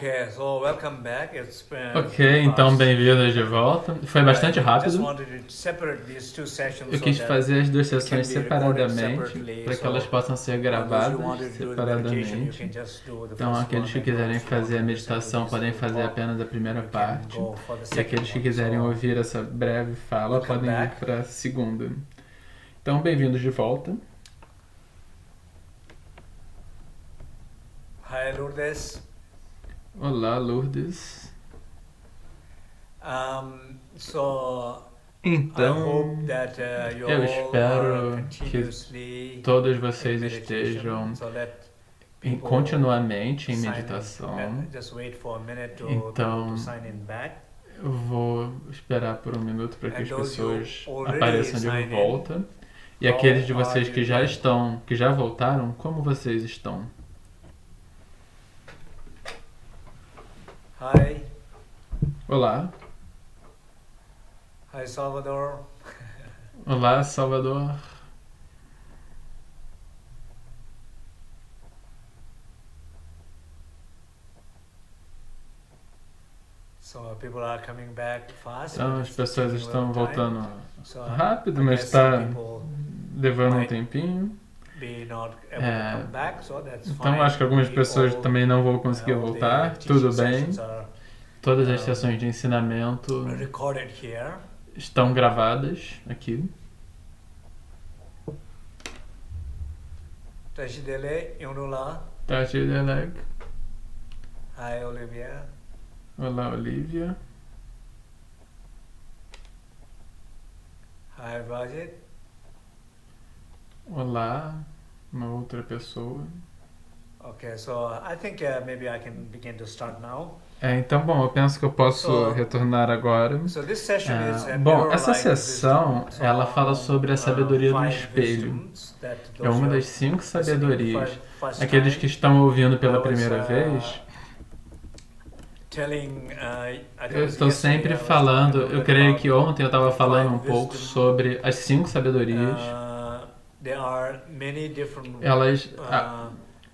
Okay, so welcome back. It's been Ok, então bem-vindos de volta. Foi bastante I just rápido. wanted to separate these two sessions Eu so quis that fazer as duas it can sessões be recorded separadamente, separately, para que elas so possam ser those who gravadas wanted to do the meditation, you can separadamente. just do the Então, first aqueles one, que and quiserem those who fazer a want to listen to meditação this podem full fazer talk, apenas a primeira you can parte. go for the E second aqueles que one. quiserem So, ouvir essa breve fala welcome podem ir back. para a segunda. Então, bem-vindos de volta. Hi, Lourdes. Olá, Lourdes. So I Então, hope that you eu all espero are que continuously todos in vocês meditation, estejam so let continuamente em sign in. meditação. Just wait for a minute to Então, people to sign in back. eu vou esperar por um minuto para que And as those pessoas who already apareçam de sign in, volta. E how aqueles de are vocês you que já doing? que já voltaram, como vocês estão? Hi, Olá. hi Salvador. Olá, Salvador. So people are coming back fast. Então, but as it's pessoas taking a estão little time. voltando So rápido, I mas guess some está people levando um might tempinho. be not able to É, come back, so that's então, fine. acho que algumas We pessoas all, também não vão conseguir all the voltar. teaching Tudo bem. sessions are Todas as sessões de ensinamento recorded here. estão gravadas aqui. Tashidele, Yonula. Tati Deleg. Hi Olivia. Olá, Olivia. Hi Rajit. Olá, uma outra pessoa. Okay, so I think maybe I can begin to start now. Então, bom, eu penso que eu posso So- retornar agora. So this session is Bom, essa mirror-like sessão, wisdom. ela fala sobre a sabedoria do Five espelho. wisdoms that É those uma who das are 5 listening sabedorias. first Aqueles time, que estão ouvindo pela I was, primeira vez, telling, I think eu it was estou yesterday, sempre I was falando, talking a eu little creio about, que ontem eu estava falando um five pouco wisdom. sobre as 5 sabedorias. There are many different Elas, há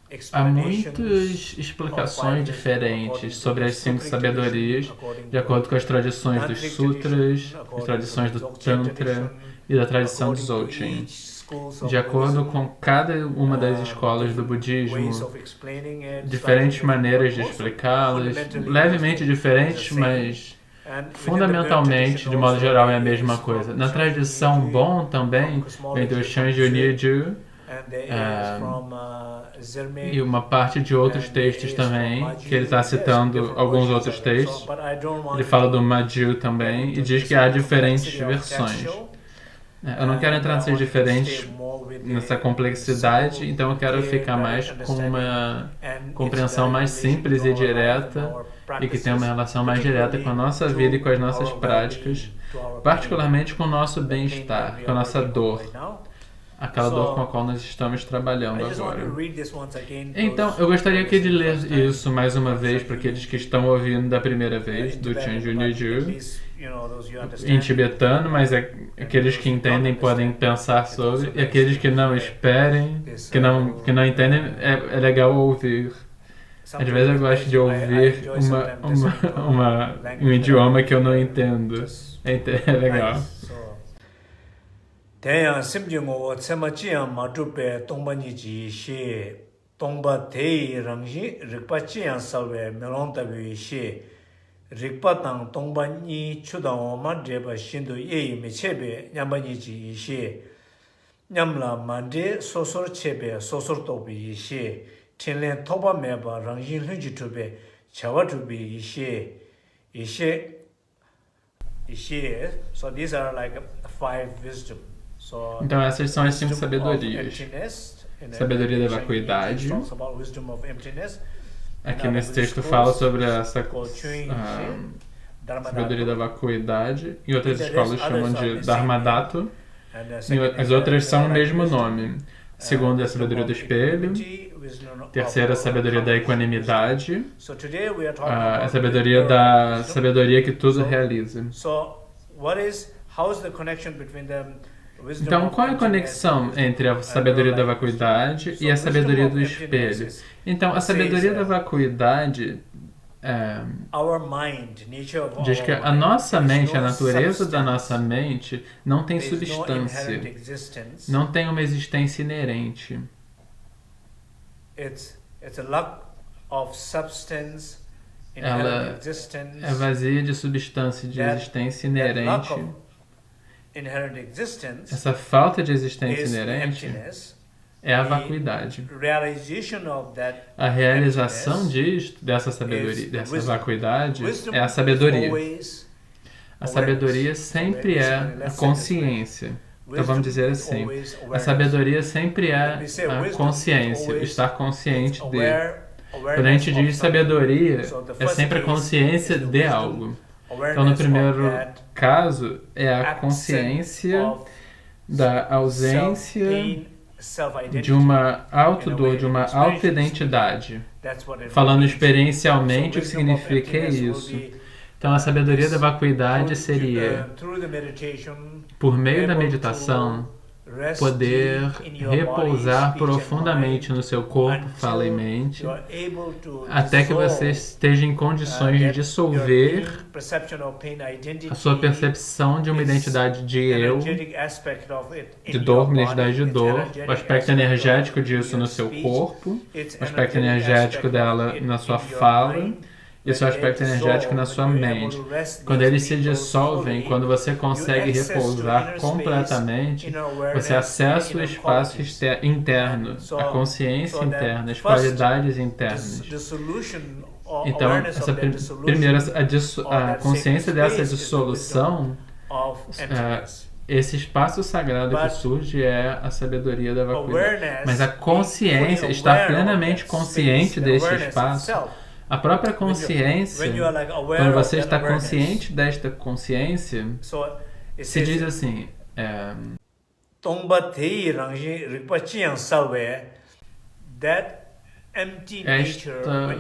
explanations muitas explicações diferentes sobre as 5 sabedorias, de acordo com as tradições dos sutras, as tradições do Tantra e da tradição do Dzogchen. De acordo com cada uma das escolas do budismo, diferentes maneiras de explicá-las, levemente diferentes, mas fundamentalmente, de modo geral, é a mesma coisa. Na tradição Bon também, vem do Shanju Nyeju, e uma parte de outros textos também, que ele está citando alguns outros textos. Ele fala do Magyu também e diz que há diferentes versões. Eu não quero entrar nessas diferentes, nessa complexidade, então eu quero ficar mais com uma compreensão mais simples e direta e que tenha uma relação mais direta com a nossa vida e com as nossas práticas, particularmente com o nosso bem-estar, com a nossa dor, aquela dor com a qual nós estamos trabalhando agora. Então, eu gostaria aqui de ler isso mais uma vez para aqueles que estão ouvindo da primeira vez, do Shanju Nyeju, em tibetano, mas aqueles que entendem podem pensar sobre, e aqueles que não esperem, que não entendem, é legal ouvir. Às vezes eu gosto de ouvir um idioma que eu não entendo. É legal. Tenyang simjingo tsema chiyang matrupe tongpa niji she, tongpa teyi rangshi rikpa chiyang salwe melong tabi she, rikpa tang tongpa nyi chudang oma dreba shindu yeyi me chebe nyamba niji she, nyamla mande sosor chebe sosor tobi she, tenlen toba meba rangshin lunji tube chawa tubi she, so these are like 5 wisdom. Então essas são as 5 sabedorias. Sabedoria da vacuidade. Aqui nesse texto fala sobre essa sabedoria da vacuidade. Em outras escolas chamam de Dharmadatta. As outras são o mesmo nome. Segunda é a sabedoria do espelho. Terceira é a sabedoria da equanimidade. A sabedoria que tudo realiza. Então, qual é a conexão entre a sabedoria da vacuidade e a sabedoria do espelho? Então, a sabedoria da vacuidade diz que a nossa mente, a natureza da nossa mente, não tem substância, não tem uma existência inerente. Ela é vazia de substância, de existência inerente. Essa falta de existência inerente é a vacuidade. A realização dessa sabedoria, dessa vacuidade, é a sabedoria. A sabedoria sempre é a consciência. Então vamos dizer assim, a sabedoria sempre é a consciência, estar consciente de. Quando a gente diz sabedoria, é sempre a consciência de algo. Então no primeiro caso, é a consciência da ausência de uma autodor, de uma auto-identidade. Falando experiencialmente, o que significa isso? Então, a sabedoria da vacuidade seria, por meio da meditação, poder repousar profundamente no seu corpo, fala e mente, até que você esteja em condições de dissolver a sua percepção de uma identidade de eu, de dor, uma identidade de dor, o aspecto energético disso no seu corpo, o aspecto energético dela na sua fala, e o seu aspecto energético na sua mente. Quando eles se dissolvem, quando você consegue repousar completamente, você acessa o espaço interno, a consciência interna, as qualidades internas. Então, a consciência dessa dissolução, esse espaço sagrado que surge é a sabedoria da vacuidade. Mas a consciência, estar plenamente consciente deste espaço, a própria consciência, quando você está consciente desta consciência, se diz assim, esta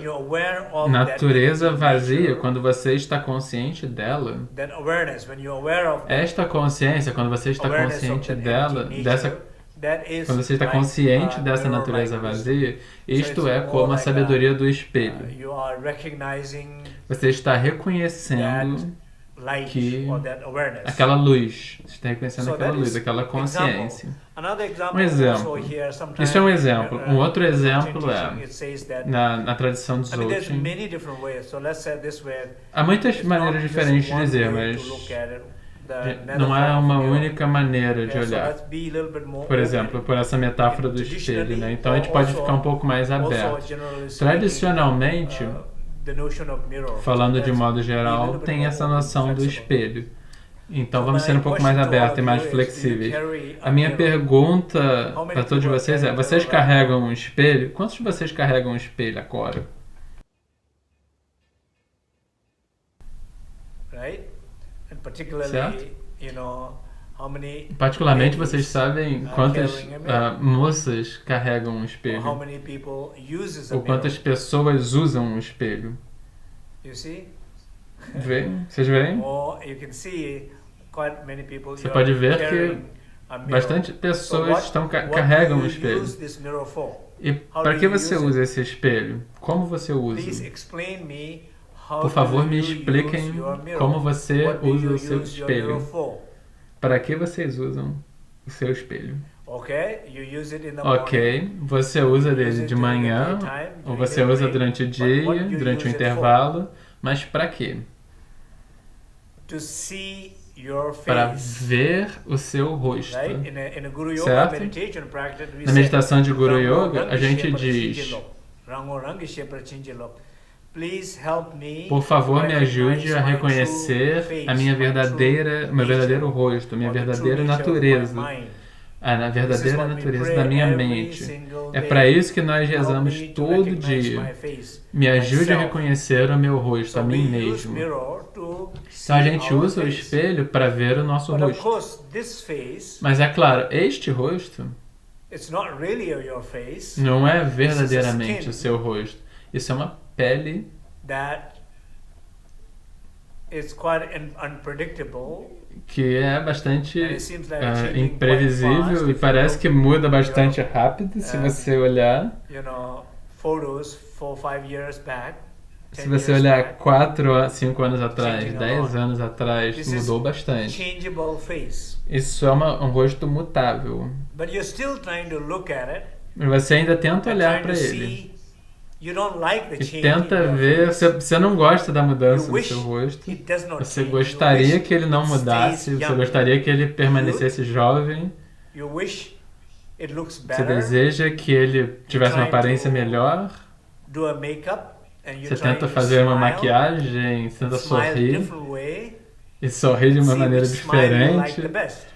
natureza vazia, quando você está consciente dela, esta consciência, quando você está consciente dela, quando você está consciente dessa natureza vazia, isto é como a sabedoria do espelho. Você está reconhecendo que aquela luz, você está reconhecendo aquela luz, aquela consciência. Um exemplo. Isso é um exemplo. Um outro exemplo é na tradição de Dzogchen. Há muitas maneiras diferentes de dizer, mas não há uma única maneira de olhar. Por exemplo, por essa metáfora do espelho, né? Então a gente pode ficar um pouco mais aberto. Tradicionalmente, falando de modo geral, tem essa noção do espelho. Então vamos ser um pouco mais abertos e mais flexíveis. A minha pergunta para todos vocês é: vocês carregam um espelho? Quantos de vocês carregam um espelho agora? Certo? Particularmente, vocês sabem quantas moças carregam um espelho? Ou quantas pessoas usam um espelho? Vocês veem? Você pode ver que bastante pessoas carregam um espelho. E para que você usa esse espelho? Como você usa? Por favor, me expliquem como você usa o seu espelho. Para que vocês usam o seu espelho? Ok, você usa ele de manhã, ou você usa durante o dia, durante o intervalo, mas para quê? Para ver o seu rosto, certo? Na meditação de Guru Yoga, a gente diz: por favor, me ajude a reconhecer meu verdadeiro rosto, a minha verdadeira natureza, a verdadeira natureza da minha mente. É para isso que nós rezamos todo dia. Me ajude a reconhecer o meu rosto, a mim mesmo. Então a gente usa o espelho para ver o nosso rosto. Mas é claro, este rosto não é verdadeiramente o seu rosto. Isso é uma pele que é bastante imprevisível e parece que muda bastante rápido se você olhar. Se você olhar 4, 5 anos atrás, 10 anos atrás, This is mudou bastante. changeable face. Isso é um rosto mutável. But you're still trying to look at it Mas você ainda tenta and olhar trying para to ele. see. You don't like the E change in tenta your ver. face. Você não gosta da mudança You no wish seu rosto. it does not Você change. You gostaria wish que ele não it mudasse. stays Você young. gostaria que ele permanecesse jovem. You wish it looks Você better. deseja que ele tivesse uma aparência melhor. Do a makeup and you Você try tenta to fazer uma smile, maquiagem, tenta smile sorrir. different way, E sorrir de uma see maneira which smile you like diferente. the best.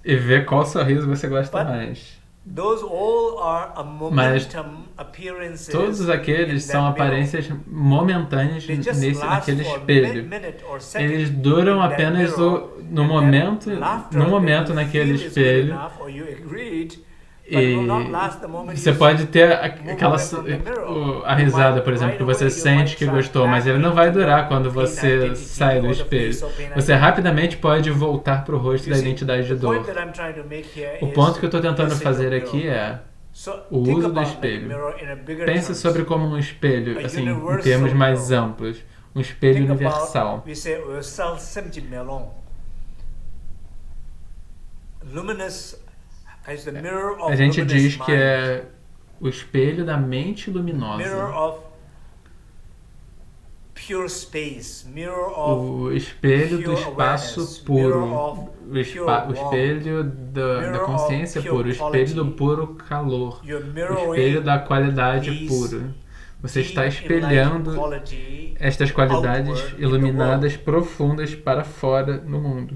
E ver qual sorriso você gosta But mais. Those all are a momentum appearances. Todos aqueles in são that mirror. aparências momentâneas They just last naquele for espelho. minute or second Eles duram in that apenas mirror, no and momento, that laughter no that momento you naquele feel is good espelho. enough, or you agreed, but E will not last the moment você you pode ter move aquela away from the mirror. a risada, por You exemplo, might que right você away, you sente might que start gostou, mas ele back não vai into durar the quando pain você identity sai do or the espelho. face of pain Você identity. rapidamente pode voltar para o rosto You da see, identidade de the point dor. that I'm trying to make here O is ponto que eu estou tentando using fazer the aqui mirror. é So, o think uso do about the espelho. mirror in a bigger Pense terms. sobre como um espelho, A assim, em universal termos mais mirror. amplos. Um espelho Think universal. about, we say, luminous is the mirror of A gente luminous diz que mind. é o espelho da mente Mirror luminosa. of pure space, mirror of O espelho do pure espaço awareness, puro. mirror of O pure espelho da mirror consciência of pure pura. O espelho do quality. puro calor. You're O mirroring espelho da qualidade these pura. Você está deep espelhando enlightened quality estas qualidades outward in the iluminadas profundas para fora no mundo.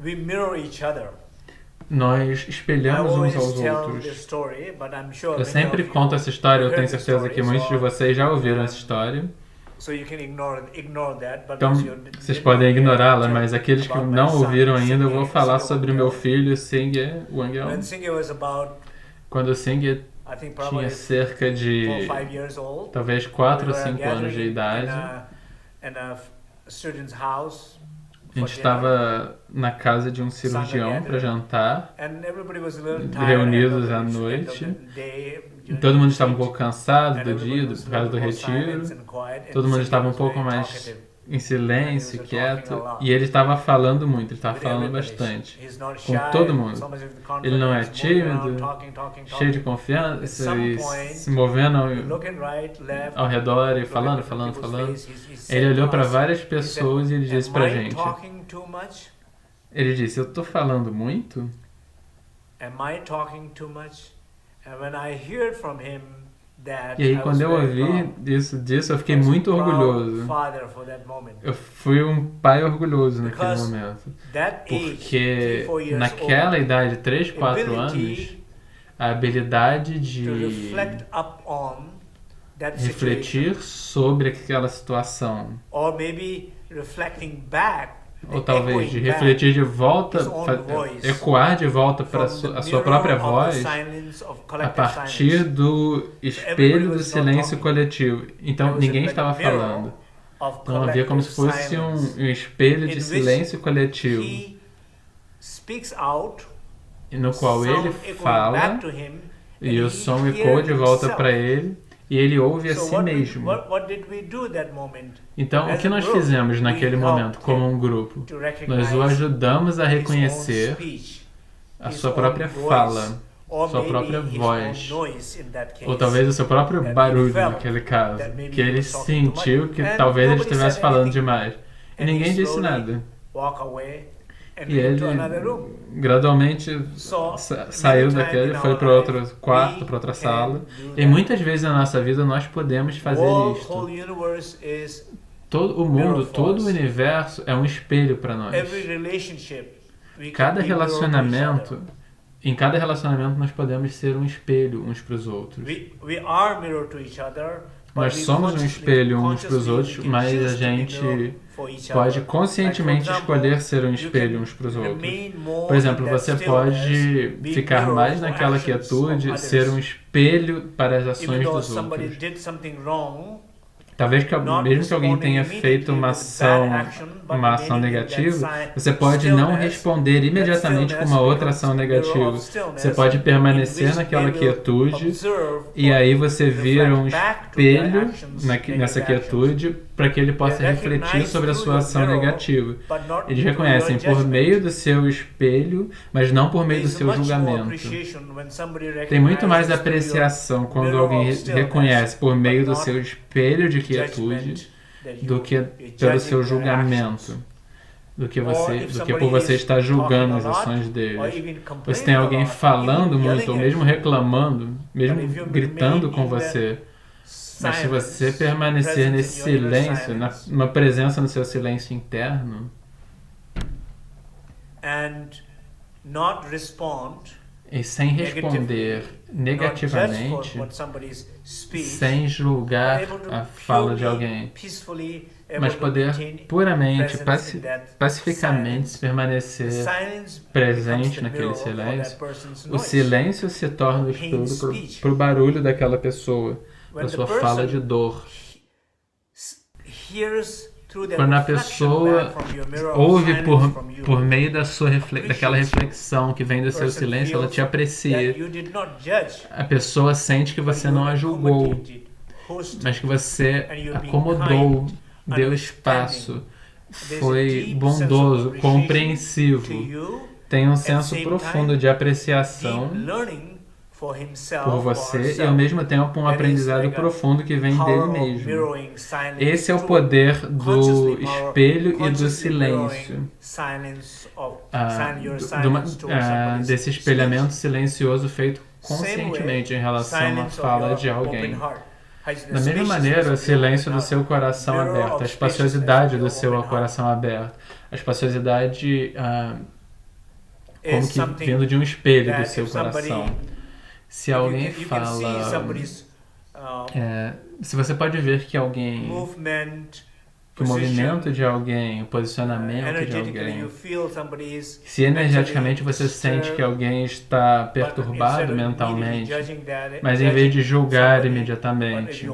We mirror each other. Nós I espelhamos uns always aos tell this outros. story, but I'm sure Eu many sempre of you conto essa história, eu heard tenho the certeza story, que muitos de so, vocês já ouviram essa história. So you can ignore that, but Então, those you vocês didn't podem hear, ignorá-la, I'll mas tell aqueles que about my não son, ouviram ainda, eu vou Singe, falar Singe sobre o meu Wangel. filho, Singe Wangel. When Singe was about, Quando o Singe I think tinha probably cerca de 4 or 5 years old, talvez 4 ou we were 5 anos de gathering idade, in a student's house a gente estava na casa de um cirurgião para jantar, and everybody was a little tired reunidos at à the end of noite. the day, E todo mundo estava um retreat, pouco cansado and do everybody dia, was por causa do a little more retiro. silent and quiet, and Todo mundo Singe estava um was pouco very mais talkative em silêncio, And he was quieto, talking a lot. e ele estava falando muito, ele estava with falando everybody. bastante. He's not Com shy, todo mundo. so much of Ele não é confidence, moving around, tímido, talking. cheio de At confiança some e point, se movendo looking right, left, ao redor e looking falando, at falando, people's falando. face, he said Ele olhou to para us, várias he said, pessoas e ele disse "Am pra I gente. talking too much? Ele disse, eu tô falando muito? Am I talking too much?" And when I heard from him that, E aí I quando was eu very ouvi proud. disso, eu fiquei I was a muito proud orgulhoso. father for that moment. Eu fui um pai orgulhoso naquele Because momento. That age, Porque 3, 4 years naquela old, idade, 3, 4 anos, ability a habilidade to de reflect up on that situation, refletir sobre aquela situação, or maybe reflecting back, ou talvez de echoing back refletir de volta, his own voice ecoar de volta para from the a sua mirror própria of the voz, silence of a collective partir silence. do espelho do silêncio coletivo. There Então was ninguém like a estava mirror falando. of Então havia como se collective fosse silence um espelho in de which silêncio coletivo, he speaks out, no qual ele sound echoing fala back to him, e and o he som hears ecoa de volta himself. para ele e ele ouve a So si mesmo. what did we do that moment? Então o As que a nós group, fizemos naquele we momento helped como him um grupo? To Nós recognize o ajudamos a his own reconhecer speech, a his sua own própria voice, fala, or sua maybe própria his voz, own noise in that case. ou talvez o seu próprio that he barulho felt naquele caso, that maybe que he ele was talking too sentiu much. que And talvez ele nobody estivesse said falando anything. demais. E And he ninguém disse slowly nada. walk away and E went ele to another room. gradualmente So, saiu many times daquele, in foi our para outro life, quarto, we para outra can sala. do E that. muitas vezes na nossa vida nós podemos fazer isto. Whole universe is Todo o mundo, mirror for todo us. o universo é um espelho para nós. every relationship. We Cada can be mirror to each relacionamento, other. em cada relacionamento nós podemos ser um espelho uns para os outros. We are mirror to each other. but Nós we somos um consciously- espelho uns para os consciously outros, we can mas choose a to be gente mirror for each pode other. conscientemente Like, for escolher ser um you espelho can uns para os outros. remain more Por exemplo, in that você stillness, pode be ficar mirror mais for naquela actions of quietude, others. ser um espelho para as Even ações though dos somebody outros. did something wrong, Talvez mesmo que alguém tenha feito uma ação negativa, você pode não responder imediatamente com uma outra ação negativa. Você pode permanecer naquela quietude e aí você vira um espelho nessa quietude para que ele possa refletir sobre a sua ação negativa. Eles reconhecem por meio do seu espelho, mas não por meio do seu julgamento. Tem muito mais apreciação quando alguém reconhece por meio do seu espelho de quietude do que pelo seu julgamento, do que por você estar julgando as ações deles. Você tem alguém falando muito, ou mesmo reclamando, mesmo gritando com você, mas se você permanecer nesse silêncio, numa presença no seu silêncio interno, e sem responder negativamente, sem julgar a fala de alguém, mas poder puramente, pacificamente permanecer presente naquele silêncio, o silêncio se torna o estudo para o barulho daquela pessoa, da sua fala de dor. Quando a pessoa ouve por meio daquela reflexão que vem do seu silêncio, ela te aprecia. A pessoa sente que você não a julgou, mas que você acomodou, deu espaço, foi bondoso, compreensivo, tem um senso profundo de apreciação por você e ao mesmo tempo um aprendizado profundo que vem dele mesmo. Esse é o poder do espelho e do silêncio, desse espelhamento silencioso feito conscientemente em relação à fala de alguém. Da mesma maneira, o silêncio do seu coração aberto, a espaciosidade do seu coração aberto, a espaciosidade como que vindo de um espelho do seu coração. Se alguém fala, se você pode ver que alguém, que o movimento de alguém, o posicionamento de alguém, se energeticamente você sente que alguém está perturbado mentalmente, mas em vez de julgar imediatamente,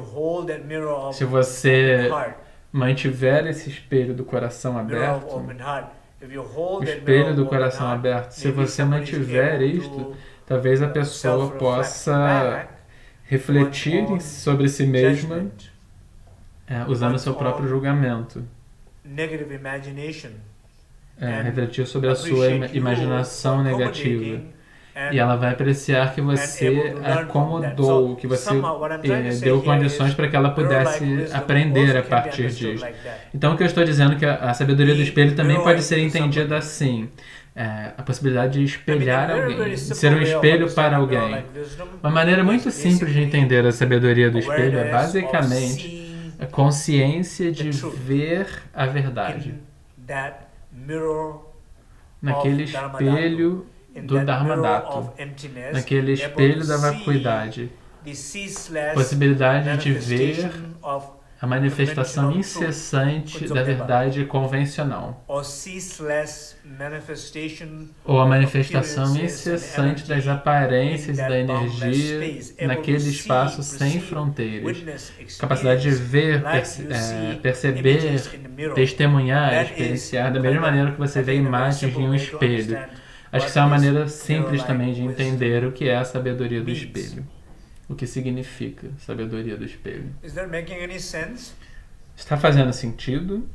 se você mantiver esse espelho do coração aberto, o espelho do coração aberto, se você mantiver isto, talvez a pessoa possa refletir sobre si mesma usando o seu próprio julgamento. Refletir sobre a sua imaginação negativa. E ela vai apreciar que você acomodou, que você deu condições para que ela pudesse aprender a partir disso. Então, o que eu estou dizendo é que a sabedoria do espelho também pode ser entendida assim. A possibilidade de espelhar alguém, de ser um espelho para alguém. Uma maneira muito simples de entender a sabedoria do espelho é basicamente a consciência de ver a verdade. Naquele espelho do Dharmadhatu, naquele espelho da vacuidade. Possibilidade de ver a manifestação incessante da verdade convencional, ou a manifestação incessante das aparências e da energia naquele espaço sem fronteiras. Capacidade de ver, perceber, testemunhar, experienciar da mesma maneira que você vê imagens em um espelho. Acho que isso é uma maneira simples também de entender o que é a sabedoria do espelho. O que significa sabedoria do espelho? Está fazendo sentido?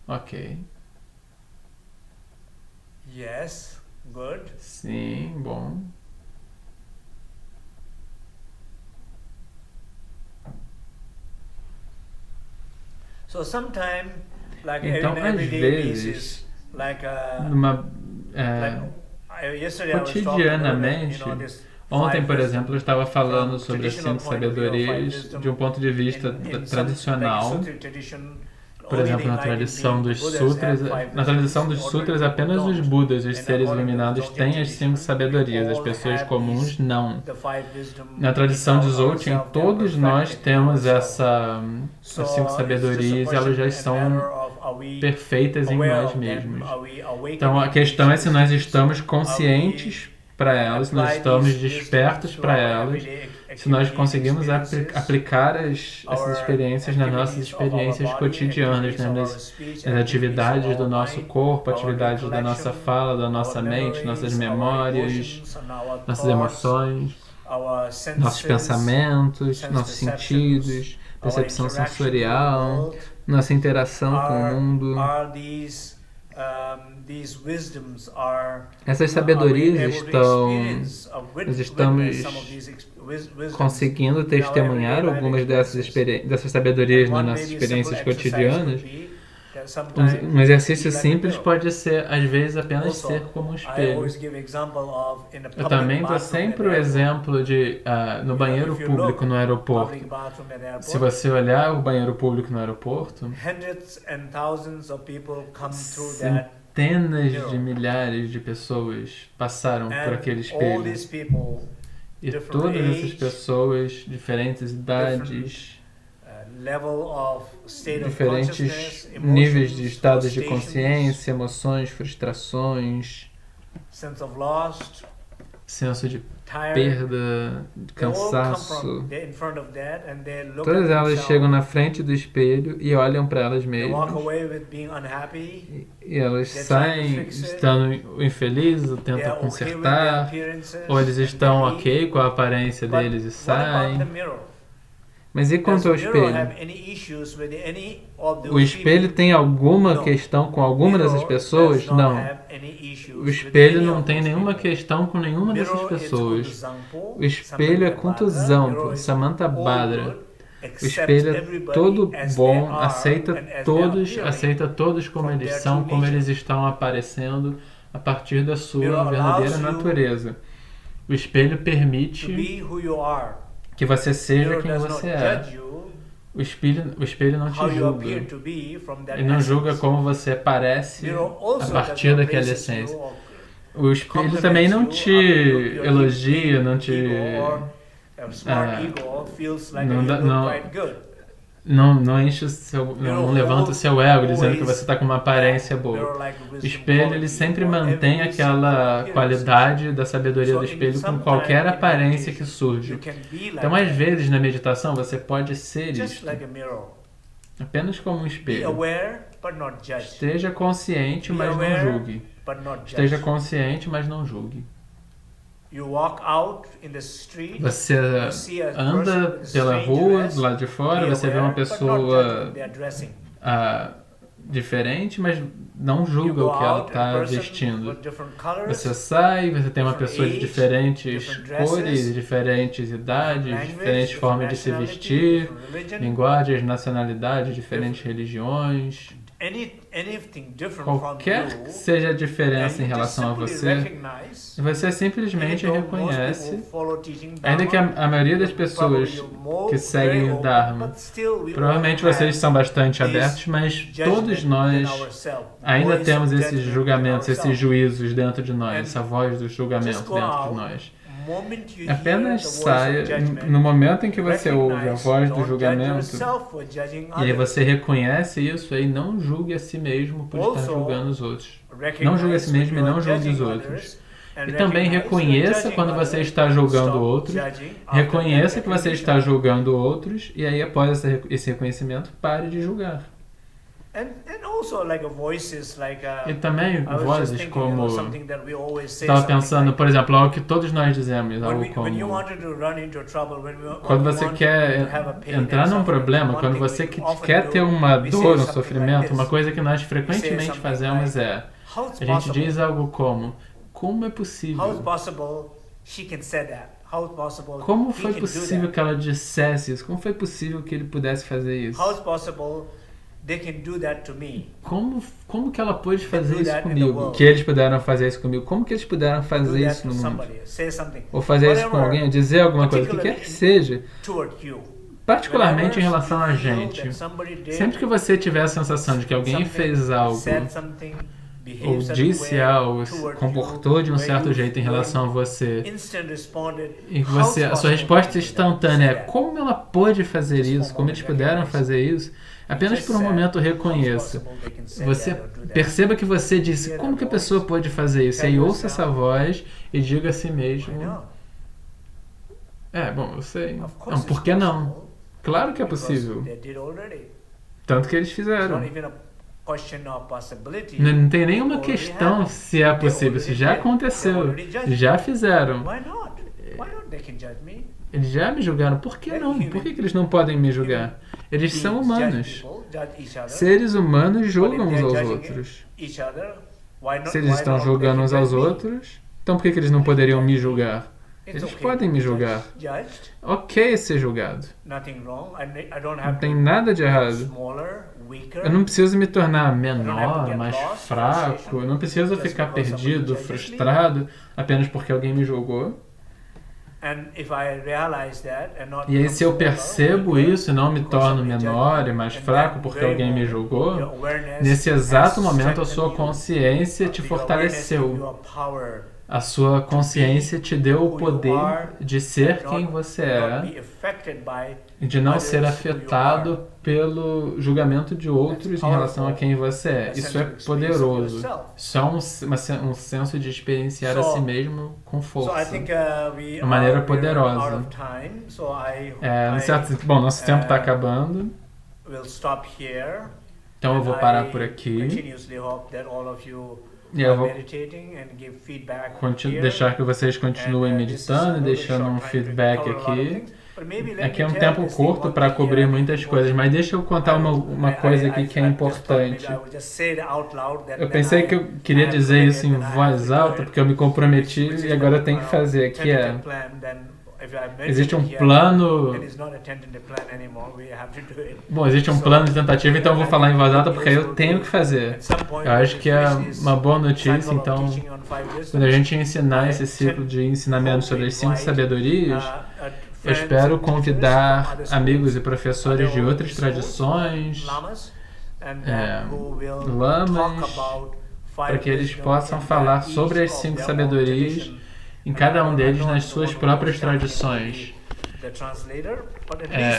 Ok. Yes, good. Sim, bom. Então, às vezes, cotidianamente, ontem, por exemplo, eu estava falando sobre as 5 sabedorias de um ponto de vista tradicional, por exemplo, na tradição dos sutras, apenas os Budas, os seres iluminados, têm as 5 sabedorias, as pessoas comuns não. Na tradição de Dzogchen, todos nós temos as 5 sabedorias e elas já são perfeitas em nós mesmos. Então a questão é se nós estamos conscientes para elas, se nós estamos despertos para elas, se nós conseguimos aplicar essas experiências nas nossas experiências cotidianas, né? nas atividades do nosso corpo, atividades da nossa fala, da nossa mente, nossas memórias, nossas emoções, nossos pensamentos, nossos sentidos, percepção sensorial, nossa interação com o mundo. Essas sabedorias nós estamos conseguindo testemunhar algumas dessas sabedorias nas nossas experiências cotidianas. Um exercício simples pode ser, às vezes, apenas ser como um espelho. Eu também dou sempre o exemplo de no banheiro público no aeroporto. Se você olhar o banheiro público no aeroporto, centenas de milhares de pessoas passaram por aquele espelho. E todas essas pessoas, diferentes idades, diferentes níveis de estados de consciência, emoções, frustrações, senso de perda, de cansaço. Todas elas chegam na frente do espelho e olham para elas mesmas. E elas saem estando infelizes, tentam consertar, ou eles estão ok com a aparência deles e saem. Mas e quanto ao espelho? O espelho tem alguma questão com alguma dessas pessoas? Não. O espelho não tem nenhuma questão com nenhuma dessas pessoas. O espelho é Kuntuzampo, Samantabhadra. O espelho é todo bom, aceita todos como eles são, como eles estão aparecendo a partir da sua verdadeira natureza. O espelho permite que você seja quem você é. O espelho não te julga. Ele não julga como você parece a partir daquela essência. O espelho também não te elogia, não te... Não enche não levanta o seu ego dizendo que você está com uma aparência boa. O espelho, ele sempre mantém aquela qualidade da sabedoria do espelho com qualquer aparência que surge. Então, às vezes, na meditação, você pode ser isto. Apenas como um espelho. Esteja consciente, mas não julgue. Esteja consciente, mas não julgue. Você anda pela rua, do lado de fora, você vê uma pessoa diferente, mas não julga o que ela está vestindo. Você sai, você tem uma pessoa de diferentes cores, diferentes idades, diferentes formas de se vestir, linguagens, nacionalidades, diferentes religiões. Qualquer que seja a diferença em relação a você, você simplesmente reconhece, ainda que a maioria das pessoas que seguem o Dharma, provavelmente vocês são bastante abertos, mas todos nós ainda temos esses julgamentos, esses juízos dentro de nós, essa voz do julgamento dentro de nós. Apenas saia no momento em que você ouve a voz do julgamento e aí você reconhece isso, aí não julgue a si mesmo por estar julgando os outros. Não julgue a si mesmo e não julgue os outros. E também reconheça quando você está julgando outros, reconheça que você está julgando outros e aí após esse reconhecimento pare de julgar. E também vozes como... Estava pensando, por exemplo, algo que todos nós dizemos, algo como... Quando você quer entrar num problema, quando você quer ter uma dor, um sofrimento, uma coisa que nós frequentemente fazemos é... A gente diz algo como é possível? Como foi possível que ela dissesse isso? Como foi possível que ele pudesse fazer isso? Como que ela pôde fazer isso comigo? Que eles puderam fazer isso comigo? Como que eles puderam fazer isso no mundo? Ou fazer isso com alguém, ou dizer alguma coisa, o que quer que seja, particularmente em relação a gente. Sempre que você tiver a sensação de que alguém fez algo ou disse algo, se comportou de um certo jeito em relação a você, e a sua resposta instantânea é como ela pôde fazer isso, como eles puderam fazer isso, apenas por um momento reconheça. Você perceba que você disse como que a pessoa pode fazer isso, e aí ouça essa voz e diga a si mesmo: bom, eu sei. Não, por que não? Claro que é possível. Tanto que eles fizeram. Não tem nenhuma questão se é possível. Isso já aconteceu. Já fizeram. Eles já me julgaram. Por que não? Por que eles não podem me julgar? Eles são humanos. Seres humanos julgam uns aos outros. Se eles estão julgando uns aos outros, então por que eles não poderiam me julgar? Eles podem me julgar. Ok ser julgado. Não tem nada de errado. Eu não preciso me tornar menor, mais fraco. Eu não preciso ficar perdido, frustrado, apenas porque alguém me julgou. E aí, se eu percebo isso e não me torno menor e mais fraco porque alguém me julgou, nesse exato momento a sua consciência te fortaleceu. A sua consciência te deu o poder de ser quem você é e de não ser afetado pelo julgamento de outros em relação a quem você é. Isso é poderoso. Isso é um senso de experienciar a si mesmo com força. Uma maneira poderosa. Bom, nosso tempo está acabando. Então eu vou parar por aqui. E eu vou deixar que vocês continuem meditando e deixando um feedback aqui. Aqui é um tempo curto para cobrir muitas coisas, mas deixa eu contar uma coisa aqui que é importante. Eu pensei que eu queria dizer isso em voz alta, porque eu me comprometi e agora eu tenho que fazer aqui. Existe um plano... Bom, existe um plano de tentativa, então eu vou falar em voz alta porque eu tenho que fazer. Eu acho que é uma boa notícia, então, quando a gente ensinar esse ciclo de ensinamento sobre as 5 sabedorias, eu espero convidar amigos e professores de outras tradições, lamas, para que eles possam falar sobre as 5 sabedorias, em cada um deles nas suas próprias tradições.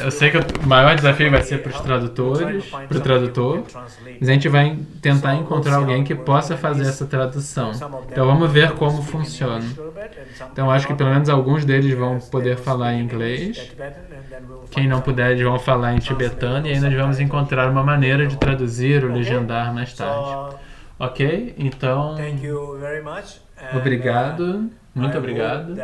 Eu sei que o maior desafio vai ser para os tradutores, para o tradutor, mas a gente vai tentar encontrar alguém que possa fazer essa tradução. Então vamos ver como funciona. Então acho que pelo menos alguns deles vão poder falar em inglês. Quem não puder, eles vão falar em tibetano, e aí nós vamos encontrar uma maneira de traduzir ou legendar mais tarde. Ok? Então, obrigado. Muito obrigado.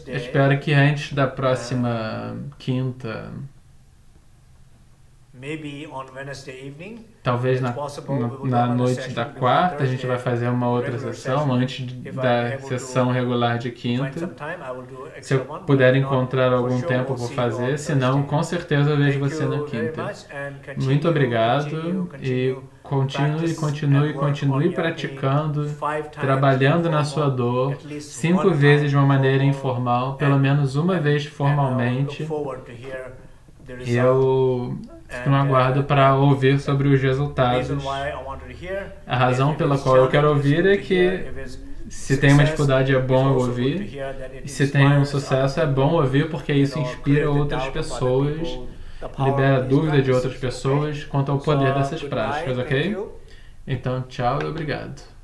Espero que antes da próxima quinta, talvez na noite da quarta, a gente vai fazer uma outra sessão antes da sessão regular de quinta. Se eu puder encontrar algum tempo, eu vou fazer. Se não, com certeza eu vejo você na quinta. Muito obrigado e continue praticando, trabalhando na sua dor, 5 vezes de uma maneira informal, pelo menos uma vez formalmente. E eu fico no aguardo para ouvir sobre os resultados. A razão pela qual eu quero ouvir é que se tem uma dificuldade é bom eu ouvir, e se tem um sucesso é bom ouvir porque isso inspira outras pessoas, libera dúvida de outras pessoas quanto ao poder dessas práticas, ok? Então, tchau e obrigado.